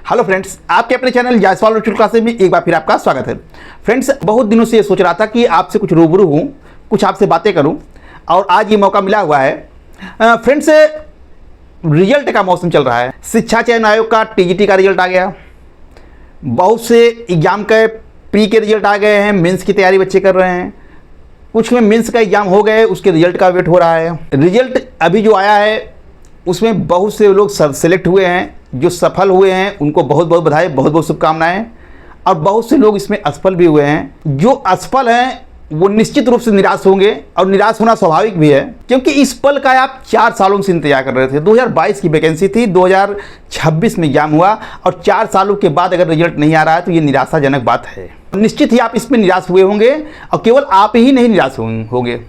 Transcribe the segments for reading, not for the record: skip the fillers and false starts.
Hello friends, आपके अपने channel Jaiswal virtual classes में एक बार फिर आपका स्वागत है। फ्रेंड्स, बहुत दिनों से ये सोच रहा था कि आपसे कुछ रूबरू हूँ, कुछ आपसे बातें करूँ और आज ये मौका मिला हुआ है। फ्रेंड्स, रिजल्ट का मौसम चल रहा है। शिक्षा चयन आयोग का टीजीटी का रिजल्ट आ गया, बहुत से एग्ज़ाम के प्री के रिजल्ट आ गए हैं, मेंस की तैयारी बच्चे कर रहे हैं, कुछ में मेंस का एग्ज़ाम हो गए, उसके रिजल्ट का वेट हो रहा है। रिजल्ट अभी जो आया है उसमें बहुत से लोग सेलेक्ट हुए हैं, जो सफल हुए हैं उनको बहुत बहुत बधाई, बहुत बहुत शुभकामनाएं। और बहुत से लोग इसमें असफल भी हुए हैं। जो असफल हैं वो निश्चित रूप से निराश होंगे और निराश होना स्वाभाविक भी है, क्योंकि इस पल का आप 4 सालों से इंतजार कर रहे थे। 2022 की वैकेंसी थी, 2026 में एग्जाम हुआ और 4 सालों के बाद अगर रिजल्ट नहीं आ रहा है तो ये निराशाजनक बात है। निश्चित ही आप इसमें निराश हुए होंगे और केवल आप ही नहीं निराश होंगे,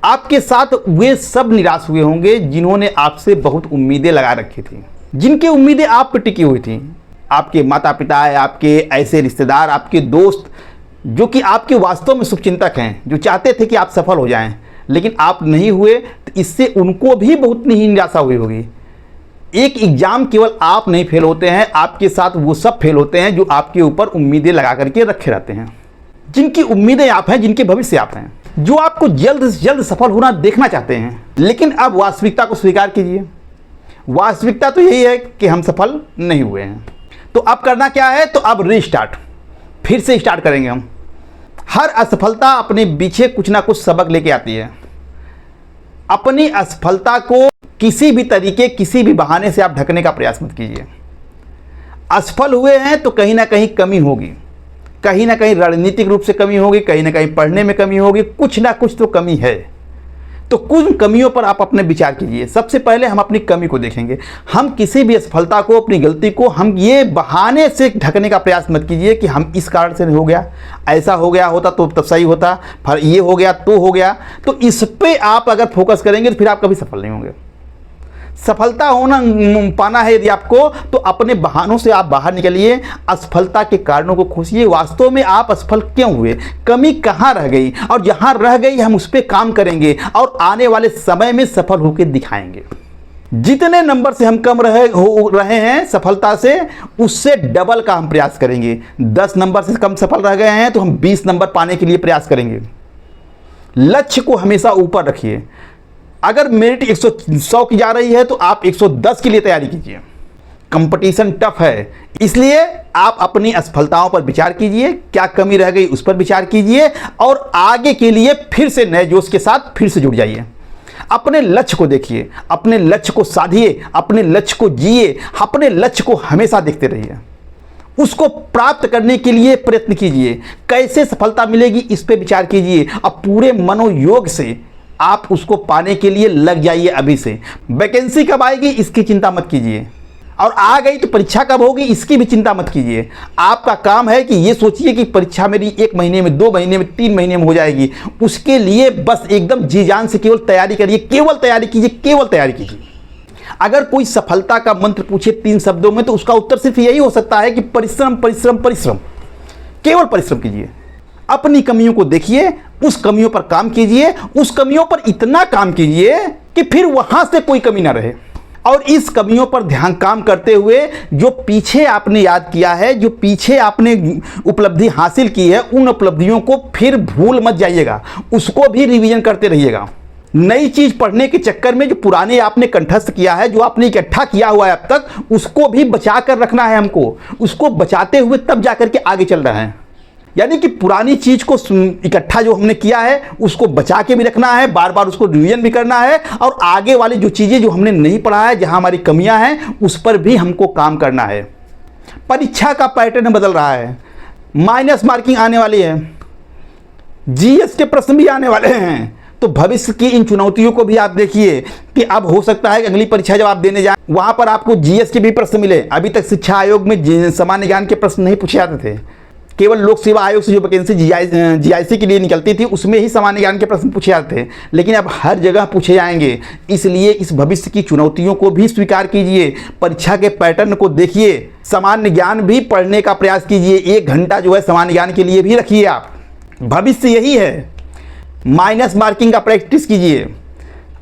आपके साथ वे सब निराश हुए होंगे जिन्होंने आपसे बहुत उम्मीदें लगा रखी थी, जिनकी उम्मीदें आप पर टिकी हुई थी। आपके माता पिता, आपके ऐसे रिश्तेदार, आपके दोस्त जो कि आपके वास्तव में शुभचिंतक हैं, जो चाहते थे कि आप सफल हो जाएं, लेकिन आप नहीं हुए, तो इससे उनको भी बहुत नहीं निराशा हुई होगी। एक एग्ज़ाम केवल आप नहीं फेल होते हैं, आपके साथ वो सब फेल होते हैं जो आपके ऊपर उम्मीदें लगा करके रखे रहते हैं, जिनकी उम्मीदें आप हैं, जिनके भविष्य आप हैं, जो आपको जल्द से जल्द सफल होना देखना चाहते हैं। लेकिन अब वास्तविकता को स्वीकार कीजिए। वास्तविकता तो यही है कि हम सफल नहीं हुए हैं। तो अब करना क्या है? तो अब रीस्टार्ट, फिर से स्टार्ट करेंगे हम। हर असफलता अपने पीछे कुछ ना कुछ सबक लेके आती है। अपनी असफलता को किसी भी तरीके, किसी भी बहाने से आप ढकने का प्रयास मत कीजिए। असफल हुए हैं तो कहीं ना कहीं कमी होगी, कहीं ना कहीं रणनीतिक रूप से कमी होगी, कहीं ना कहीं पढ़ने में कमी होगी, कुछ ना कुछ तो कमी है। तो कुछ कमियों पर आप अपने विचार कीजिए। सबसे पहले हम अपनी कमी को देखेंगे। हम किसी भी असफलता को, अपनी गलती को हम ये बहाने से ढकने का प्रयास मत कीजिए कि हम इस कारण से नहीं हो गया, ऐसा हो गया होता तो तब सही होता, फिर ये हो गया तो हो गया। तो इस पे आप अगर फोकस करेंगे तो फिर आप कभी सफल नहीं होंगे। सफलता होना पाना है यदि आपको, तो अपने बहानों से आप बाहर निकलिए, असफलता के कारणों को खोजिए। वास्तव में आप असफल क्यों हुए, कमी कहाँ रह गई, और जहाँ रह गई हम उस पर काम करेंगे और आने वाले समय में सफल होकर दिखाएंगे। जितने नंबर से हम कम रहे हैं सफलता से, उससे डबल का हम प्रयास करेंगे। 10 नंबर से कम सफल रह गए हैं तो हम 20 नंबर पाने के लिए प्रयास करेंगे। लक्ष्य को हमेशा ऊपर रखिए। अगर मेरिट 100 की जा रही है तो आप 110 के लिए तैयारी कीजिए। कंपटीशन टफ है, इसलिए आप अपनी असफलताओं पर विचार कीजिए, क्या कमी रह गई उस पर विचार कीजिए और आगे के लिए फिर से नए जोश के साथ फिर से जुड़ जाइए। अपने लक्ष्य को देखिए, अपने लक्ष्य को साधिए, अपने लक्ष्य को जिए, अपने लक्ष्य को हमेशा देखते रहिए। उसको प्राप्त करने के लिए प्रयत्न कीजिए। कैसे सफलता मिलेगी इस पर विचार कीजिए और पूरे मनोयोग से आप उसको पाने के लिए लग जाइए अभी से। वैकेंसी कब आएगी इसकी चिंता मत कीजिए, और आ गई तो परीक्षा कब होगी इसकी भी चिंता मत कीजिए। आपका काम है कि ये सोचिए कि परीक्षा मेरी 1 महीने में, 2 महीने में, 3 महीने में हो जाएगी। उसके लिए बस एकदम जी जान से केवल तैयारी करिए, केवल तैयारी कीजिए, केवल तैयारी कीजिए। अगर कोई सफलता का मंत्र पूछे 3 शब्दों में तो उसका उत्तर सिर्फ यही हो सकता है कि परिश्रम, परिश्रम, परिश्रम। केवल परिश्रम कीजिए। अपनी कमियों को देखिए, उस कमियों पर काम कीजिए, उस कमियों पर इतना काम कीजिए कि फिर वहां से कोई कमी ना रहे। और इस कमियों पर ध्यान काम करते हुए जो पीछे आपने याद किया है, जो पीछे आपने उपलब्धि हासिल की है, उन उपलब्धियों को फिर भूल मत जाइएगा, उसको भी रिवीजन करते रहिएगा। नई चीज पढ़ने के चक्कर में जो पुराने आपने कंठस्थ किया है, जो आपने इकट्ठा किया हुआ है अब तक, उसको भी बचा कर रखना है हमको। उसको बचाते हुए तब जाकर के आगे चल रहे हैं। यानी कि पुरानी चीज को इकट्ठा जो हमने किया है उसको बचा के भी रखना है, बार बार उसको रिवीजन भी करना है, और आगे वाली जो चीजें जो हमने नहीं पढ़ा है, जहां हमारी कमियां हैं, उस पर भी हमको काम करना है। परीक्षा का पैटर्न बदल रहा है, माइनस मार्किंग आने वाली है, जीएस के प्रश्न भी आने वाले हैं। तो भविष्य की इन चुनौतियों को भी आप देखिए कि अब हो सकता है कि अगली परीक्षा जब आप देने जाएं वहां पर आपको जीएस के भी प्रश्न मिले। अभी तक शिक्षा आयोग में सामान्य ज्ञान के प्रश्न नहीं पूछे जाते थे, केवल लोक सेवा आयोग से जो वैकेंसी जीआईसी के लिए निकलती थी उसमें ही सामान्य ज्ञान के प्रश्न पूछे जाते थे, लेकिन अब हर जगह पूछे जाएंगे। इसलिए इस भविष्य की चुनौतियों को भी स्वीकार कीजिए, परीक्षा के पैटर्न को देखिए, सामान्य ज्ञान भी पढ़ने का प्रयास कीजिए। 1 घंटा जो है सामान्य ज्ञान के लिए भी रखिए आप। भविष्य यही है, माइनस मार्किंग का प्रैक्टिस कीजिए,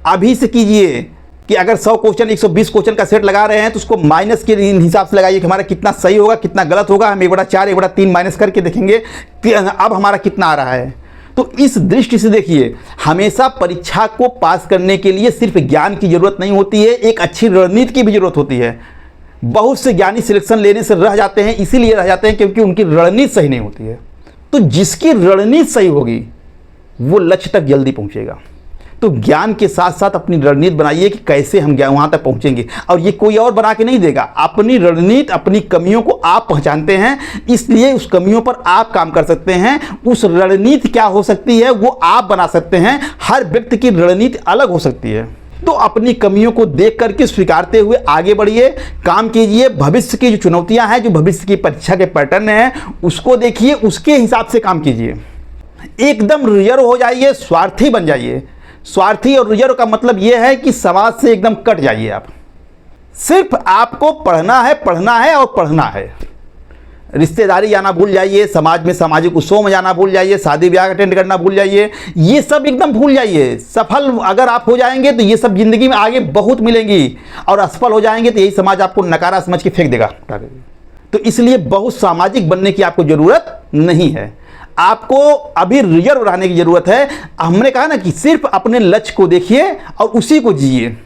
अभी से कीजिए। कि अगर 100 क्वेश्चन 120 क्वेश्चन का सेट लगा रहे हैं तो उसको माइनस के हिसाब से लगाइए कि हमारा कितना सही होगा कितना गलत होगा। हम 1/4 1/3 माइनस करके देखेंगे कि अब हमारा कितना आ रहा है। तो इस दृष्टि से देखिए, हमेशा परीक्षा को पास करने के लिए सिर्फ ज्ञान की जरूरत नहीं होती है, एक अच्छी रणनीति की भी जरूरत होती है। बहुत से ज्ञानी सिलेक्शन लेने से रह जाते हैं, इसीलिए रह जाते हैं क्योंकि उनकी रणनीति सही नहीं होती है। तो जिसकी रणनीति सही होगी वो लक्ष्य तक जल्दी पहुंचेगा। तो ज्ञान के साथ साथ अपनी रणनीति बनाइए कि कैसे हम वहां तक पहुंचेंगे, और ये कोई और बना के नहीं देगा। अपनी रणनीति, अपनी कमियों को आप पहचानते हैं, इसलिए उस कमियों पर आप काम कर सकते हैं। उस रणनीति क्या हो सकती है वो आप बना सकते हैं। हर व्यक्ति की रणनीति अलग हो सकती है। तो अपनी कमियों को देख करके स्वीकारते हुए आगे बढ़िए, काम कीजिए। भविष्य की जो चुनौतियां हैं, जो भविष्य की परीक्षा के पैटर्न हैं, उसको देखिए, उसके हिसाब से काम कीजिए। एकदम रिजर्व हो जाइए, स्वार्थी बन जाइए। स्वार्थी और रिजर्व का मतलब यह है कि समाज से एकदम कट जाइए। आप सिर्फ आपको पढ़ना है, पढ़ना है और पढ़ना है। रिश्तेदारी जाना भूल जाइए, समाज में सामाजिक उत्सव में जाना भूल जाइए, शादी ब्याह अटेंड करना भूल जाइए, ये सब एकदम भूल जाइए। सफल अगर आप हो जाएंगे तो ये सब जिंदगी में आगे बहुत मिलेंगी, और असफल हो जाएंगे तो यही समाज आपको नकारा समझ के फेंक देगा। तो इसलिए बहुत सामाजिक बनने की आपको जरूरत नहीं है, आपको अभी रिजर्व रहने की जरूरत है। हमने कहा ना कि सिर्फ अपने लक्ष्य को देखिए और उसी को जिए।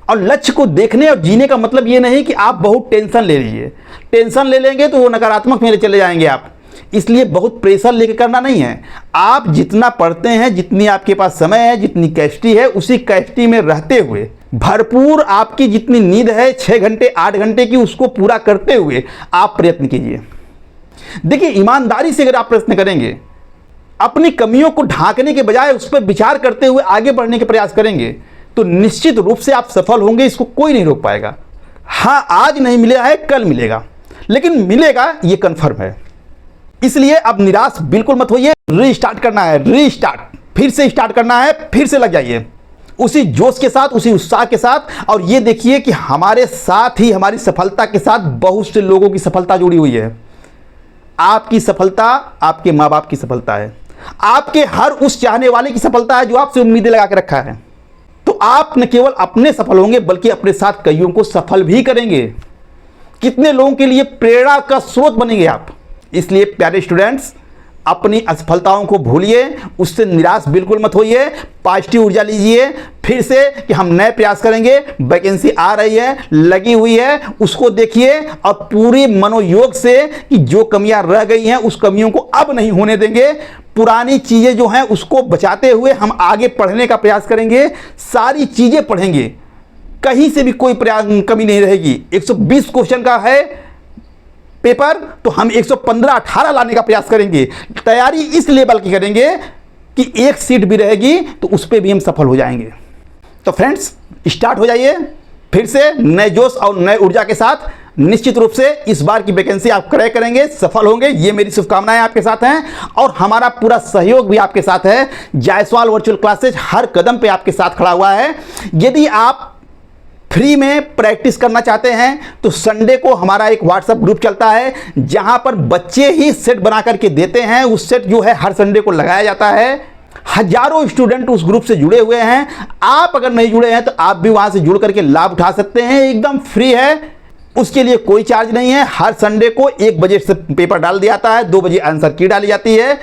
और लक्ष्य को देखने और जीने का मतलब ये नहीं कि आप बहुत टेंशन ले लीजिए। टेंशन ले लेंगे तो वो नकारात्मक में चले जाएंगे आप। इसलिए बहुत प्रेशर लेके करना नहीं है। आप जितना पढ़ते हैं, जितनी आपके पास समय है, जितनी कैपेसिटी है, उसी कैपेसिटी में रहते हुए भरपूर आपकी जितनी नींद है 6 घंटे 8 घंटे की, उसको पूरा करते हुए आप प्रयत्न कीजिए। देखिए, ईमानदारी से अगर आप प्रयत्न करेंगे, अपनी कमियों को ढांकने के बजाय उस पर विचार करते हुए आगे बढ़ने के प्रयास करेंगे, तो निश्चित रूप से आप सफल होंगे। इसको कोई नहीं रोक पाएगा। हाँ, आज नहीं मिला है, कल मिलेगा, लेकिन मिलेगा ये कन्फर्म है। इसलिए अब निराश बिल्कुल मत होइए। रीस्टार्ट करना है, रीस्टार्ट, फिर से स्टार्ट करना है, फिर से लग जाइए उसी जोश के साथ, उसी उत्साह के साथ। और ये देखिए कि हमारे साथ ही, हमारी सफलता के साथ बहुत से लोगों की सफलता जुड़ी हुई है। आपकी सफलता आपके माँ बाप की सफलता है, आपके हर उस चाहने वाले की सफलता है जो आपसे उम्मीदें लगा के रखा है। तो आप न केवल अपने सफल होंगे बल्कि अपने साथ कईयों को सफल भी करेंगे। कितने लोगों के लिए प्रेरणा का स्रोत बनेंगे आप। इसलिए प्यारे स्टूडेंट्स, अपनी असफलताओं को भूलिए, उससे निराश बिल्कुल मत होइए। पॉजिटिव ऊर्जा लीजिए फिर से कि हम नए प्रयास करेंगे। वैकेंसी आ रही है, लगी हुई है, उसको देखिए और पूरे मनोयोग से कि जो कमियां रह गई हैं उस कमियों को अब नहीं होने देंगे। पुरानी चीज़ें जो हैं उसको बचाते हुए हम आगे पढ़ने का प्रयास करेंगे। सारी चीज़ें पढ़ेंगे, कहीं से भी कोई कमी नहीं रहेगी। 120 क्वेश्चन का है पेपर, तो हम 115-18 लाने का प्रयास करेंगे। तैयारी इस लेवल की करेंगे कि एक सीट भी रहेगी तो उस पर भी हम सफल हो जाएंगे। तो फ्रेंड्स, स्टार्ट हो जाइए फिर से नए जोश और नए ऊर्जा के साथ। निश्चित रूप से इस बार की वैकेंसी आप क्रैक करेंगे, सफल होंगे, ये मेरी शुभकामनाएं आपके साथ हैं। और हमारा पूरा सहयोग भी आपके साथ है। जायसवाल वर्चुअल क्लासेज हर कदम पे आपके साथ खड़ा हुआ है। यदि आप फ्री में प्रैक्टिस करना चाहते हैं तो संडे को हमारा एक व्हाट्सएप ग्रुप चलता है जहां पर बच्चे ही सेट बना करके देते हैं। उस सेट जो है हर संडे को लगाया जाता है। हजारों स्टूडेंट उस ग्रुप से जुड़े हुए हैं। आप अगर नहीं जुड़े हैं तो आप भी वहां से जुड़ करके लाभ उठा सकते हैं। एकदम फ्री है, उसके लिए कोई चार्ज नहीं है। हर संडे को 1 बजे से पेपर डाल दिया जाता है, 2 बजे आंसर की डाली जाती है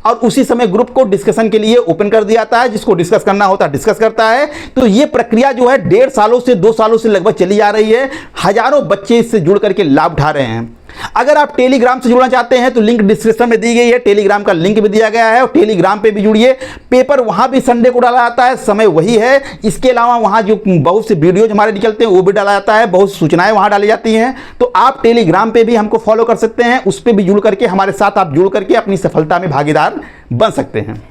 और उसी समय ग्रुप को डिस्कशन के लिए ओपन कर दिया जाता है। जिसको डिस्कस करना होता है डिस्कस करता है। तो ये प्रक्रिया जो है 1.5 सालों से 2 सालों से लगभग चली जा रही है। हजारों बच्चे इससे जुड़ करके लाभ उठा रहे हैं। अगर आप टेलीग्राम से जुड़ना चाहते हैं तो लिंक डिस्क्रिप्शन में दी गई है, टेलीग्राम का लिंक भी दिया गया है और टेलीग्राम पे भी जुड़िए। पेपर वहां भी संडे को डाला जाता है, समय वही है। इसके अलावा वहां जो बहुत से वीडियोज हमारे निकलते हैं वो भी डाला जाता है, बहुत सूचनाएं वहां डाली जाती हैं। तो आप टेलीग्राम पे भी हमको फॉलो कर सकते हैं, उस पर भी जुड़ करके हमारे साथ आप जुड़ करके अपनी सफलता में भागीदार बन सकते हैं।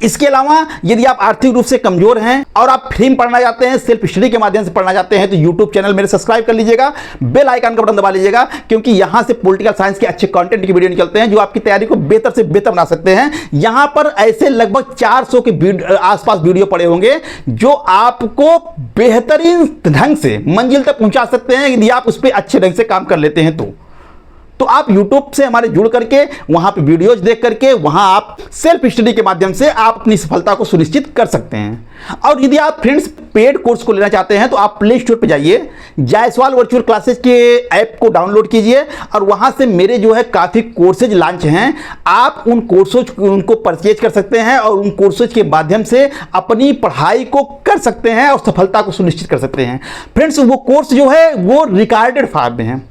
इसके अलावा यदि आप आर्थिक रूप से कमजोर हैं और आप फ्री में पढ़ना चाहते हैं, सेल्फ स्टडी के माध्यम से पढ़ना चाहते हैं तो यूट्यूब चैनल मेरे सब्सक्राइब कर लीजिएगा, बेल आइकन का बटन दबा लीजिएगा, क्योंकि यहां से पॉलिटिकल साइंस के अच्छे कंटेंट की वीडियो निकलते हैं जो आपकी तैयारी को बेहतर से बेहतर बना सकते हैं। यहां पर ऐसे लगभग 400 के आसपास वीडियो पड़े होंगे जो आपको बेहतरीन ढंग से मंजिल तक पहुंचा सकते हैं यदि आप उस पर अच्छे ढंग से काम कर लेते हैं तो तो आप यूट्यूब से हमारे जुड़ करके वहाँ पे वीडियोज देख करके वहाँ आप सेल्फ स्टडी के माध्यम से आप अपनी सफलता को सुनिश्चित कर सकते हैं। और यदि आप फ्रेंड्स पेड कोर्स को लेना चाहते हैं तो आप प्ले स्टोर पर जाइए, जायसवाल वर्चुअल क्लासेज के ऐप को डाउनलोड कीजिए और वहाँ से मेरे जो है काफ़ी कोर्सेज लॉन्च हैं, आप उन कोर्सेज उनको परचेज कर सकते हैं और उन कोर्सेज के माध्यम से अपनी पढ़ाई को कर सकते हैं और सफलता को सुनिश्चित कर सकते हैं। फ्रेंड्स वो कोर्स जो है वो रिकॉर्डेड फॉर्म में है,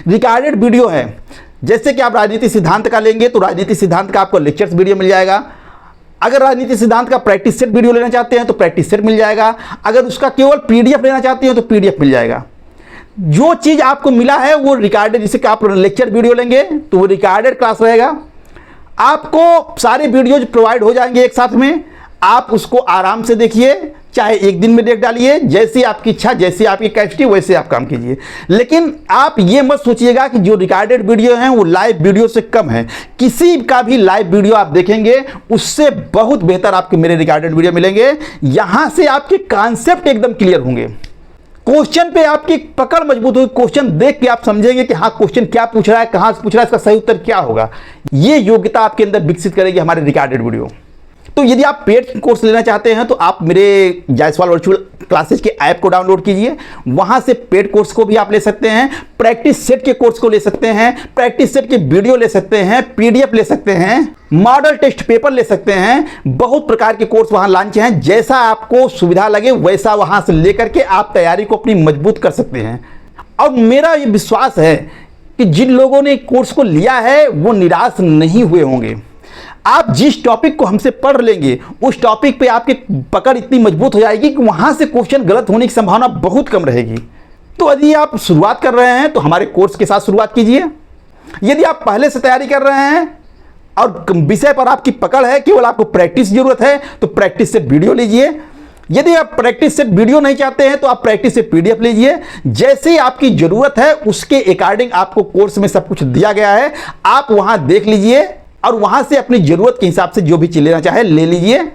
रिकॉर्डेड वीडियो है। जैसे कि आप राजनीति सिद्धांत का लेंगे तो राजनीति सिद्धांत का आपको लेक्चर्स वीडियो मिल जाएगा। अगर राजनीति सिद्धांत का प्रैक्टिस सेट वीडियो लेना चाहते हैं तो प्रैक्टिस सेट मिल जाएगा। अगर उसका केवल पीडीएफ लेना चाहते हैं तो पीडीएफ मिल जाएगा। जो चीज़ आपको मिला है वो रिकॉर्डेड, जैसे कि आप लेक्चर वीडियो लेंगे तो वो रिकॉर्डेड क्लास रहेगा। आपको सारे वीडियोज प्रोवाइड हो जाएंगे एक साथ में, आप उसको आराम से देखिए, चाहे एक दिन में देख डालिए, जैसी आपकी इच्छा, जैसी आपकी कैपेसिटी वैसे आप काम कीजिए। लेकिन आप ये मत सोचिएगा कि जो रिकॉर्डेड वीडियो हैं वो लाइव वीडियो से कम है। किसी का भी लाइव वीडियो आप देखेंगे उससे बहुत बेहतर आपके मेरे रिकॉर्डेड वीडियो मिलेंगे। यहां से आपके कॉन्सेप्ट एकदम क्लियर होंगे, क्वेश्चन पे आपकी पकड़ मजबूत होगी, क्वेश्चन देख के आप समझेंगे कि हाँ क्वेश्चन क्या पूछ रहा है, कहाँ से पूछ रहा है, इसका सही उत्तर क्या होगा। ये योग्यता आपके अंदर विकसित करेगी हमारे रिकॉर्डेड वीडियो। तो यदि आप पेड कोर्स लेना चाहते हैं तो आप मेरे जायसवाल वर्चुअल क्लासेज के ऐप को डाउनलोड कीजिए, वहां से पेड कोर्स को भी आप ले सकते हैं, प्रैक्टिस सेट के कोर्स को ले सकते हैं, प्रैक्टिस सेट के वीडियो ले सकते हैं, पीडीएफ ले सकते हैं, मॉडल टेस्ट पेपर ले सकते हैं। बहुत प्रकार के कोर्स वहां लॉन्च हैं, जैसा आपको सुविधा लगे वैसा वहां से लेकर के आप तैयारी को अपनी मजबूत कर सकते हैं। और मेरा ये विश्वास है कि जिन लोगों ने कोर्स को लिया है वो निराश नहीं हुए होंगे। आप जिस टॉपिक को हमसे पढ़ लेंगे उस टॉपिक पे आपकी पकड़ इतनी मजबूत हो जाएगी कि वहां से क्वेश्चन गलत होने की संभावना बहुत कम रहेगी। तो यदि आप शुरुआत कर रहे हैं तो हमारे कोर्स के साथ शुरुआत कीजिए। यदि आप पहले से तैयारी कर रहे हैं और विषय पर आपकी पकड़ है, केवल आपको प्रैक्टिस जरूरत है, तो प्रैक्टिस से वीडियो लीजिए। यदि आप प्रैक्टिस से वीडियो नहीं चाहते हैं तो आप प्रैक्टिस से पीडीएफ लीजिए। जैसे आपकी जरूरत है उसके अकॉर्डिंग आपको कोर्स में सब कुछ दिया गया है, आप वहां देख लीजिए और वहां से अपनी जरूरत के हिसाब से जो भी चीज लेना चाहे ले लीजिए।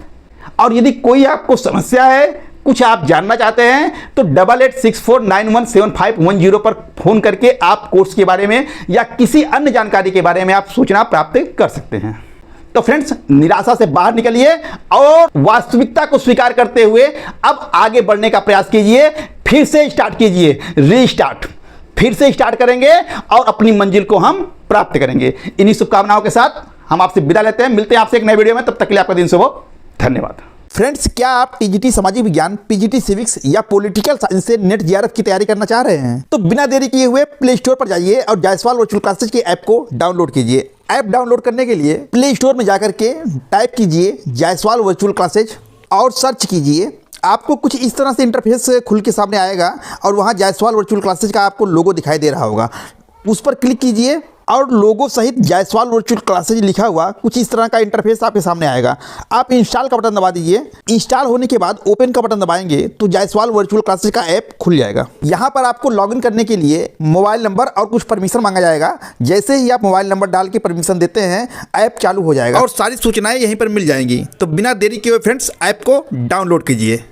और यदि कोई आपको समस्या है, कुछ आप जानना चाहते हैं तो 8864917510 पर फोन करके आप कोर्स के बारे में या किसी अन्य जानकारी के बारे में आप सूचना प्राप्त कर सकते हैं। तो फ्रेंड्स, निराशा से बाहर निकलिए और वास्तविकता को स्वीकार करते हुए अब आगे बढ़ने का प्रयास कीजिए। फिर से स्टार्ट कीजिए, रीस्टार्ट, फिर से स्टार्ट करेंगे और अपनी मंजिल को हम प्राप्त करेंगे। इन्हीं शुभकामनाओं के साथ हम आपसे विदा लेते हैं। मिलते हैं आपसे एक नए वीडियो में, तब तक के लिए आपका दिन शुभ हो। धन्यवाद। फ्रेंड्स, क्या आप टीजीटी सामाजिक विज्ञान, पीजीटी सिविक्स या पॉलिटिकल साइंस से नेट जीआरएफ की तैयारी करना चाह रहे हैं? तो बिना देरी किए हुए प्ले स्टोर पर जाइए और जायसवाल वर्चुअल क्लासेज के ऐप को डाउनलोड कीजिए। ऐप डाउनलोड करने के लिए प्ले स्टोर में जाकर के टाइप कीजिए जायसवाल वर्चुअल क्लासेज और सर्च कीजिए। आपको कुछ इस तरह से इंटरफेस खुल के सामने आएगा और वहाँ जायसवाल वर्चुअल क्लासेज का आपको लोगो दिखाई दे रहा होगा। उस पर क्लिक कीजिए और लोगो सहित जायसवाल वर्चुअल क्लासेज लिखा हुआ कुछ इस तरह का इंटरफेस आपके सामने आएगा। आप इंस्टॉल का बटन दबा दीजिए। इंस्टॉल होने के बाद ओपन का बटन दबाएंगे तो जायसवाल वर्चुअल क्लासेज का ऐप खुल जाएगा। यहाँ पर आपको लॉगिन करने के लिए मोबाइल नंबर और कुछ परमिशन मांगा जाएगा। जैसे ही आप मोबाइल नंबर डाल के परमिशन देते हैं, ऐप चालू हो जाएगा और सारी सूचनाएं यहीं पर मिल जाएंगी। तो बिना देरी किए हुए फ्रेंड्स, ऐप को डाउनलोड कीजिए।